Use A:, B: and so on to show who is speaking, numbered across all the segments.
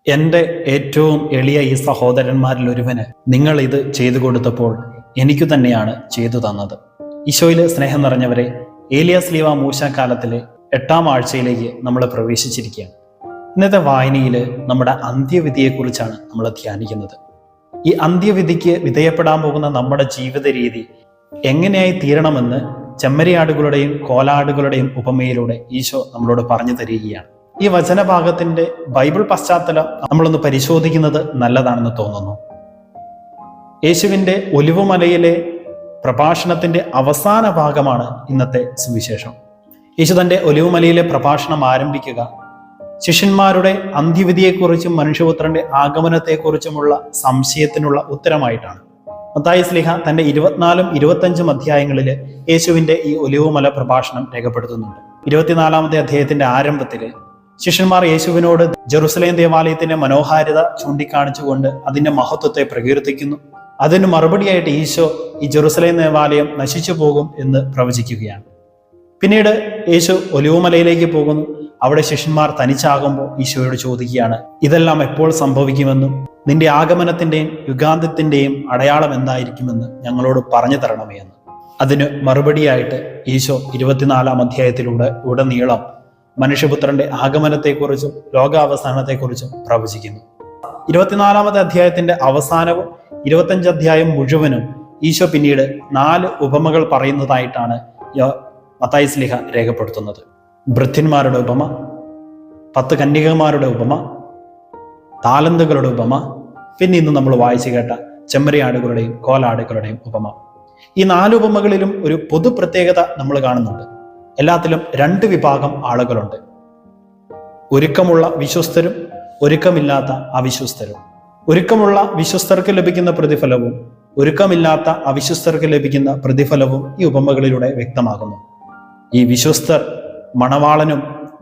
A: എൻ്റെ ഏറ്റവും എളിയ ഈ സഹോദരന്മാരിൽ ഒരുവന് നിങ്ങൾ ഇത് ചെയ്തു കൊടുത്തപ്പോൾ എനിക്കു തന്നെയാണ് ചെയ്തു തന്നത്. ഈശോയിലെ സ്നേഹം നിറഞ്ഞവരെ, ഏലിയാസ് ലീവ മൂശ കാലത്തിലെ 8-ാം ആഴ്ചയിലേക്ക് നമ്മൾ പ്രവേശിച്ചിരിക്കുകയാണ്. ഇന്നത്തെ വായനയിൽ നമ്മുടെ അന്ത്യവിധിയെക്കുറിച്ചാണ് നമ്മൾ ധ്യാനിക്കുന്നത്. ഈ അന്ത്യവിധിക്ക് വിധേയപ്പെടാൻ പോകുന്ന നമ്മുടെ ജീവിത രീതി എങ്ങനെയായി തീരണമെന്ന് ചെമ്മരിയാടുകളുടെയും കോലാടുകളുടെയും ഉപമയിലൂടെ ഈശോ നമ്മളോട് പറഞ്ഞു തരികയാണ്. ഈ വചനഭാഗത്തിന്റെ ബൈബിൾ പശ്ചാത്തലം നമ്മളൊന്ന് പരിശോധിക്കുന്നത് നല്ലതാണെന്ന് തോന്നുന്നു. യേശുവിൻ്റെ ഒലിവുമലയിലെ പ്രഭാഷണത്തിന്റെ അവസാന ഭാഗമാണ് ഇന്നത്തെ സുവിശേഷം. യേശു തന്റെ ഒലിവുമലയിലെ പ്രഭാഷണം ആരംഭിക്കുക ശിഷ്യന്മാരുടെ അന്ത്യവിധിയെക്കുറിച്ചും മനുഷ്യപുത്രന്റെ ആഗമനത്തെക്കുറിച്ചുമുള്ള സംശയത്തിനുള്ള ഉത്തരമായിട്ടാണ്. മത്തായി ശ്ലീഹ തന്റെ 24 25 അധ്യായങ്ങളിൽ യേശുവിന്റെ ഈ ഒലിവുമല പ്രഭാഷണം രേഖപ്പെടുത്തുന്നുണ്ട്. 24-ാമത്തെ അധ്യായത്തിന്റെ ആരംഭത്തിൽ ശിഷ്യന്മാർ യേശുവിനോട് ജെറുസലേം ദേവാലയത്തിന്റെ മനോഹാരിത ചൂണ്ടിക്കാണിച്ചുകൊണ്ട് അതിന്റെ മഹത്വത്തെ പ്രകീർത്തിക്കുന്നു. അതിന് മറുപടിയായിട്ട് ഈശോ ഈ ജെറുസലേം ദേവാലയം നശിച്ചു പോകും എന്ന് പ്രവചിക്കുകയാണ്. പിന്നീട് യേശു ഒലിവുമലയിലേക്ക് പോകുന്നു. അവിടെ ശിഷ്യന്മാർ തനിച്ചാകുമ്പോൾ ഈശോയോട് ചോദിക്കുകയാണ്, ഇതെല്ലാം എപ്പോൾ സംഭവിക്കുമെന്നും നിന്റെ ആഗമനത്തിന്റെയും യുഗാന്ത്യത്തിന്റെയും അടയാളം എന്തായിരിക്കുമെന്ന് ഞങ്ങളോട് പറഞ്ഞു തരണമേ എന്ന്. അതിന് മറുപടിയായിട്ട് ഈശോ 24-ാം അധ്യായത്തിലൂടെ ഉടനീളം മനുഷ്യപുത്രന്റെ ആഗമനത്തെക്കുറിച്ചും ലോകാവസാനത്തെക്കുറിച്ചും പ്രവചിക്കുന്നു. 24-ാമത്തെ അധ്യായത്തിന്റെ അവസാനവും 25 അധ്യായം മുഴുവനും ഈശോ പിന്നീട് 4 ഉപമകൾ പറയുന്നതായിട്ടാണ് മത്തായി ശ്ലീഹ രേഖപ്പെടുത്തുന്നത്. ഭൃത്യന്മാരുടെ ഉപമ, 10 കന്യകമാരുടെ ഉപമ, താലന്തുകളുടെ ഉപമ, പിന്നെ ഇന്ന് നമ്മൾ വായിച്ചു കേട്ട ചെമ്മരിയാടുകളുടെയും കോലാടുകളുടെയും ഉപമ. ഈ 4 ഉപമകളിലും ഒരു പൊതു പ്രത്യേകത നമ്മൾ കാണുന്നുണ്ട്. എല്ലാത്തിലും 2 വിഭാഗം ആളുകളുണ്ട്. ഒരുക്കമുള്ള വിശ്വസ്തരും ഒരുക്കമില്ലാത്ത അവിശ്വസ്തരും. ഒരുക്കമുള്ള വിശ്വസ്തർക്ക് ലഭിക്കുന്ന പ്രതിഫലവും ഒരുക്കമില്ലാത്ത അവിശ്വസ്തർക്ക് ലഭിക്കുന്ന പ്രതിഫലവും ഈ ഉപമകളിലൂടെ വ്യക്തമാകുന്നു. ഈ വിശ്വസ്തർ മണവാളനും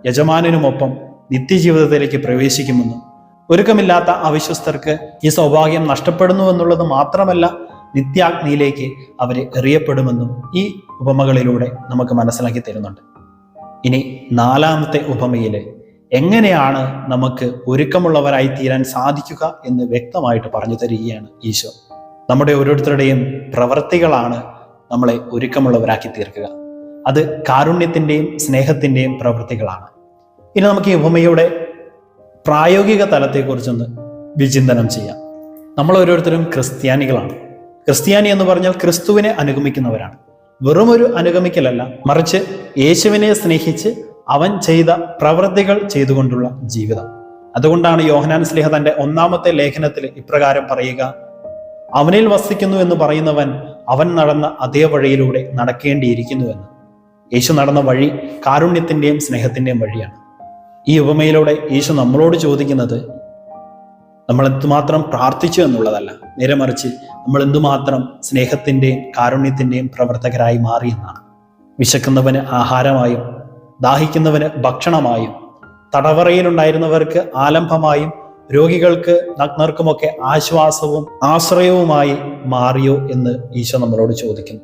A: യജമാനനുമൊപ്പം നിത്യജീവിതത്തിലേക്ക് പ്രവേശിക്കുമെന്നും ഒരുക്കമില്ലാത്ത അവിശ്വസ്തർക്ക് ഈ സൗഭാഗ്യം നഷ്ടപ്പെടുന്നു എന്നുള്ളത് മാത്രമല്ല, നിത്യാഗ്നിയിലേക്ക് അവരെ എറിയപ്പെടുമെന്നും ഈ ഉപമകളിലൂടെ നമുക്ക് മനസ്സിലാക്കി തരുന്നുണ്ട്. ഇനി 4-ാമത്തെ ഉപമയില് എങ്ങനെയാണ് നമുക്ക് ഒരുക്കമുള്ളവരായി തീരാൻ സാധിക്കുക എന്ന് വ്യക്തമായിട്ട് പറഞ്ഞു തരികയാണ് ഈശോ. നമ്മുടെ ഓരോരുത്തരുടെയും പ്രവൃത്തികളാണ് നമ്മളെ ഒരുക്കമുള്ളവരാക്കി തീർക്കുക. അത് കാരുണ്യത്തിന്റെയും സ്നേഹത്തിന്റെയും പ്രവൃത്തികളാണ്. ഇനി നമുക്ക് ഈ ഉപമയുടെ പ്രായോഗിക തലത്തെക്കുറിച്ചൊന്ന് വിചിന്തനം ചെയ്യാം. നമ്മൾ ഓരോരുത്തരും ക്രിസ്ത്യാനികളാണ്. ക്രിസ്ത്യാനി എന്ന് പറഞ്ഞാൽ ക്രിസ്തുവിനെ അനുഗമിക്കുന്നവരാണ്. വെറുമൊരു അനുഗമിക്കലല്ല, മറിച്ച് യേശുവിനെ സ്നേഹിച്ച് അവൻ ചെയ്ത പ്രവൃത്തികൾ ചെയ്തുകൊണ്ടുള്ള ജീവിതം. അതുകൊണ്ടാണ് യോഹന്നാൻ ശ്ലീഹ തന്റെ 1-ാമത്തെ ലേഖനത്തിൽ ഇപ്രകാരം പറയുക, അവനിൽ വസിക്കുന്നു എന്ന് പറയുന്നവൻ അവൻ നടന്ന അതേ വഴിയിലൂടെ നടക്കേണ്ടിയിരിക്കുന്നുവെന്ന്. യേശു നടന്ന വഴി കാരുണ്യത്തിന്റെയും സ്നേഹത്തിന്റെയും വഴിയാണ്. ഈ ഉപമയിലൂടെ യേശു നമ്മളോട് ചോദിക്കുന്നത് നമ്മൾ എന്തുമാത്രം പ്രാർത്ഥിച്ചു എന്നുള്ളതല്ല, നേരെ മറിച്ച് നമ്മൾ എന്തുമാത്രം സ്നേഹത്തിന്റെയും കാരുണ്യത്തിന്റെയും പ്രവർത്തകരായി മാറി എന്നാണ്. വിശക്കുന്നവന് ആഹാരമായും ദാഹിക്കുന്നവന് ഭക്ഷണമായും തടവറയിലുണ്ടായിരുന്നവർക്ക് ആലംബമായും രോഗികൾക്ക് നഗ്നർക്കുമൊക്കെ ആശ്വാസവും ആശ്രയവുമായി മാറിയോ എന്ന് ഈശോ നമ്മളോട് ചോദിക്കുന്നു.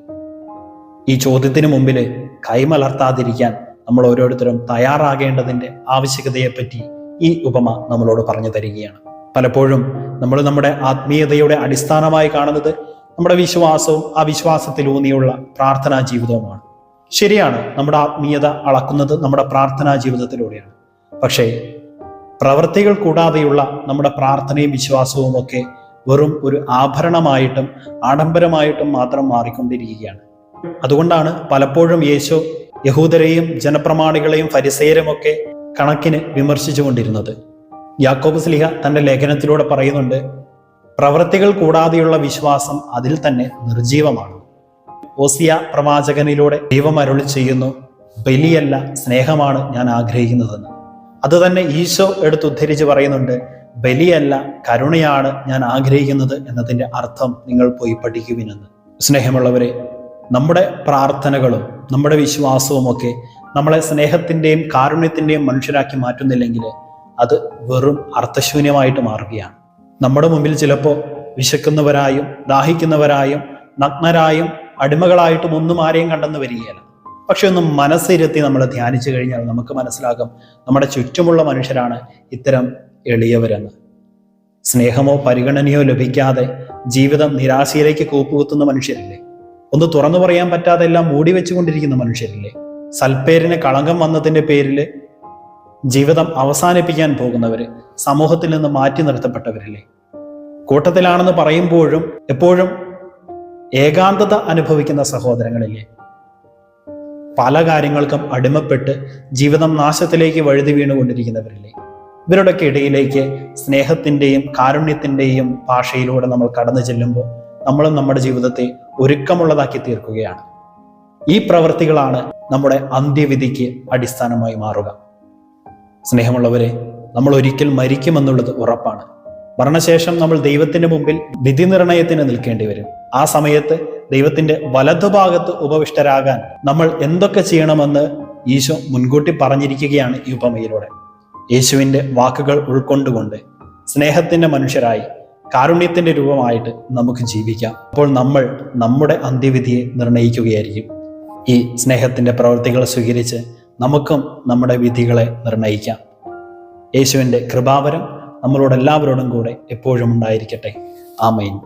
A: ഈ ചോദ്യത്തിന് മുമ്പിൽ കൈമലർത്താതിരിക്കാൻ നമ്മൾ ഓരോരുത്തരും തയ്യാറാകേണ്ടതിന്റെ ആവശ്യകതയെപ്പറ്റി ഈ ഉപമ നമ്മളോട് പറഞ്ഞു തരികയാണ്. പലപ്പോഴും നമ്മൾ നമ്മുടെ ആത്മീയതയുടെ അടിസ്ഥാനമായി കാണുന്നത് നമ്മുടെ വിശ്വാസവും ആ വിശ്വാസത്തിലൂന്നിയുള്ള പ്രാർത്ഥനാ ജീവിതവുമാണ്. ശരിയാണ്, നമ്മുടെ ആത്മീയത അളക്കുന്നത് നമ്മുടെ പ്രാർത്ഥനാ ജീവിതത്തിലൂടെയാണ്. പക്ഷേ പ്രവൃത്തികൾ കൂടാതെയുള്ള നമ്മുടെ പ്രാർത്ഥനയും വിശ്വാസവും ഒക്കെ വെറും ഒരു ആഭരണമായിട്ടും ആഡംബരമായിട്ടും മാത്രം മാറിക്കൊണ്ടിരിക്കുകയാണ്. അതുകൊണ്ടാണ് പലപ്പോഴും യേശു യഹൂദരെയും ജനപ്രമാണികളെയും ഫരിസേയരും ഒക്കെ കണക്കിന് വിമർശിച്ചു കൊണ്ടിരുന്നത്. യാക്കോബ് ശ്ലീഹ തന്റെ ലേഖനത്തിലൂടെ പറയുന്നുണ്ട്, പ്രവൃത്തികൾ കൂടാതെയുള്ള വിശ്വാസം അതിൽ തന്നെ നിർജീവമാണ്. ഓസിയ പ്രവാചകനിലൂടെ ദൈവം അരുളി ചെയ്യുന്നു, ബലിയല്ല സ്നേഹമാണ് ഞാൻ ആഗ്രഹിക്കുന്നതെന്ന്. അത് തന്നെ ഈശോ എടുത്തുദ്ധരിച്ച് പറയുന്നുണ്ട്, ബലിയല്ല കരുണയാണ് ഞാൻ ആഗ്രഹിക്കുന്നത് എന്നതിന്റെ അർത്ഥം നിങ്ങൾ പോയി പഠിക്കുവിനെന്ന്. സ്നേഹമുള്ളവരെ, നമ്മുടെ പ്രാർത്ഥനകളും നമ്മുടെ വിശ്വാസവും ഒക്കെ നമ്മളെ സ്നേഹത്തിന്റെയും കാരുണ്യത്തിന്റെയും മനുഷ്യരാക്കി മാറ്റുന്നില്ലെങ്കിൽ അത് വെറും അർത്ഥശൂന്യമായിട്ട് മാറുകയാണ്. നമ്മുടെ മുമ്പിൽ ചിലപ്പോൾ വിശക്കുന്നവരായും ദാഹിക്കുന്നവരായും നഗ്നരായും അടിമകളായിട്ടും ഒന്നും ആരെയും കണ്ടെന്ന് വരികയില്ല. പക്ഷെ ഒന്ന് മനസ്സിരുത്തി നമ്മൾ ധ്യാനിച്ചു കഴിഞ്ഞാൽ നമുക്ക് മനസ്സിലാകും നമ്മുടെ ചുറ്റുമുള്ള മനുഷ്യരാണ് ഇത്തരം എളിയവരെന്ന്. സ്നേഹമോ പരിഗണനയോ ലഭിക്കാതെ ജീവിതം നിരാശയിലേക്ക് കൂപ്പുകുത്തുന്ന മനുഷ്യരില്ലേ? ഒന്ന് തുറന്നു പറയാൻ പറ്റാതെ എല്ലാം മൂടി വെച്ചുകൊണ്ടിരിക്കുന്ന മനുഷ്യരില്ലേ? സൽപ്പേരിന് കളങ്കം വന്നതിന്റെ പേരിൽ ജീവിതം അവസാനിപ്പിക്കാൻ പോകുന്നവര്, സമൂഹത്തിൽ നിന്ന് മാറ്റി നിർത്തപ്പെട്ടവരില്ലേ? കൂട്ടത്തിലാണെന്ന് പറയുമ്പോഴും എപ്പോഴും ഏകാന്തത അനുഭവിക്കുന്ന സഹോദരങ്ങളില്ലേ? പല കാര്യങ്ങൾക്കും അടിമപ്പെട്ട് ജീവിതം നാശത്തിലേക്ക് വഴുതി വീണുകൊണ്ടിരിക്കുന്നവരില്ലേ? ഇവരുടെയൊക്കെ ഇടയിലേക്ക് സ്നേഹത്തിന്റെയും കാരുണ്യത്തിന്റെയും ഭാഷയിലൂടെ നമ്മൾ കടന്നു ചെല്ലുമ്പോൾ നമ്മളും നമ്മുടെ ജീവിതത്തെ ഒരുക്കമുള്ളതാക്കി തീർക്കുകയാണ്. ഈ പ്രവൃത്തികളാണ് നമ്മുടെ അന്ത്യവിധിക്ക് അടിസ്ഥാനമായി മാറുക. സ്നേഹമുള്ളവരെ, നമ്മൾ ഒരിക്കൽ മരിക്കുമെന്നുള്ളത് ഉറപ്പാണ്. മരണശേഷം നമ്മൾ ദൈവത്തിന്റെ മുമ്പിൽ വിധി നിർണയത്തിന് നിൽക്കേണ്ടി വരും. ആ സമയത്ത് ദൈവത്തിന്റെ വലതുഭാഗത്ത് ഉപവിഷ്ടരാകാൻ നമ്മൾ എന്തൊക്കെ ചെയ്യണമെന്ന് ഈശോ മുൻകൂട്ടി പറഞ്ഞിരിക്കുകയാണ് ഈ ഉപമയിലൂടെ. യേശുവിന്റെ വാക്കുകൾ ഉൾക്കൊണ്ടുകൊണ്ട് സ്നേഹത്തിന്റെ മനുഷ്യരായി കാരുണ്യത്തിന്റെ രൂപമായിട്ട് നമുക്ക് ജീവിക്കാം. അപ്പോൾ നമ്മൾ നമ്മുടെ അന്ത്യവിധിയെ നിർണയിക്കുകയായിരിക്കും. ഈ സ്നേഹത്തിന്റെ പ്രവൃത്തികൾ സ്വീകരിച്ച് നമുക്കും നമ്മുടെ വിധികളെ നിർണയിക്കാം. യേശുവിന്റെ കൃപാവരം നമ്മളോട് എല്ലാവരോടും കൂടെ എപ്പോഴും ഉണ്ടായിരിക്കട്ടെ. ആമേൻ.